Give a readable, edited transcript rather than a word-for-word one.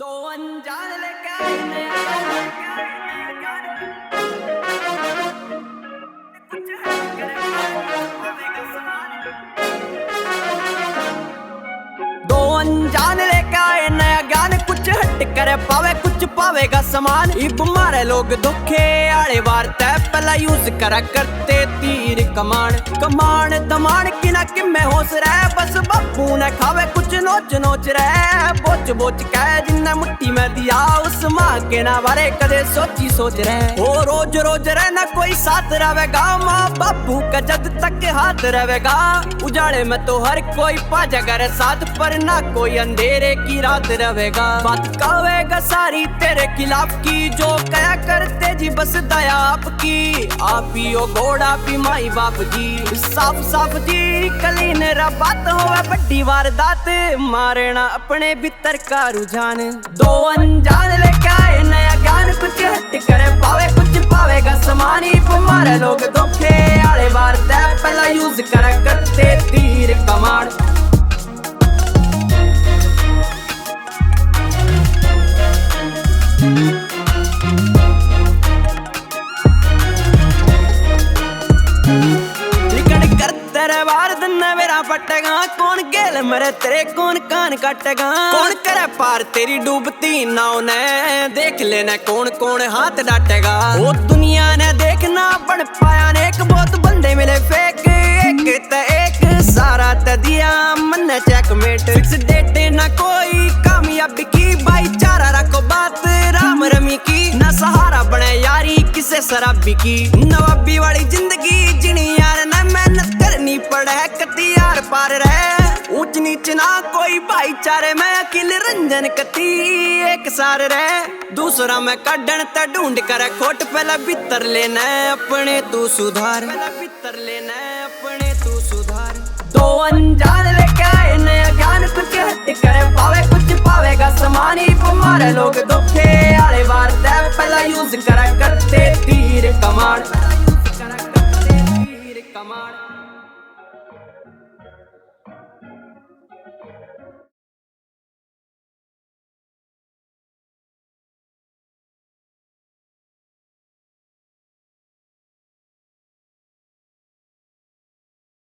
दो अनजान लेके आए नया कुछ दो अनजान लेके आए नया ज्ञान कुछ हट करे पावे कुछ पावेगा समान इब मारे लोग धोखे आले बार तय पहला यूज करा करते तीर कमान कमान दमान की ना कि मैं होश रहे बस बापू ने खावे कुछ नोच नोच रहे बोच बोच कह जिन्ने मुट्ठी में दिया उस माँ के ना बारे कदे सोची सोच रहे ओ रोज रोज रहना कोई साथ रहेगा माँ बापू का जद तक हाथ रहेगा उजाड़े में तो हर कोई पाजा करे साथ पर ना कोई अंधेरे की रात रहेगा बात कहेगा सारी तेरे खिलाफ की जो कया करते जी बस दया आपकी आप ही हो घोड़ा भी माई बाप जी साफ साफ जी कली ने बात होवे बड़ी वारदात मारना अपने भीतर का रुझान दो अनजान लेके आए नया ज्ञान कुछ हट करे पावे कुछ पावेगा समानी मारे लोग धोखे आले बार तय पहला यूज करा करते तीर कमान पटेगा कौन गेल मरे तेरे कौन कान काटेगा कौन करे पार तेरी डूबती नाव ने देख लेना कौन कौन हाथ डाटेगा वो दुनिया ने देखना बन पाया ने एक बहुत बंदे मिले फेक एक सारा ते दिया मन चेकमेट फिक्स डेट ना कोई कामयाबी की भाईचारा रखो बात राम रमी की ना सहारा बने यारी किसे शराबी की नवाबी वाली जिंदगी जिनी यार ना मेहनत करनी पड़े कती यार पार रहे ऊंच नीच ना कोई भाईचारे में अकिल रंजन कती एक सार रहे दूसरा में कड्डन ते ढूंढ कर खोट पहला भीतर लेना अपने तू सुधार भीतर लेना अपने तू सुधार दो अनजान लेके आए नया ज्ञान कुछ हट करे पावे कुछ पावेगा समानी मारे लोग धोखे आले बार तय पहला यूज करा करते तीर कमान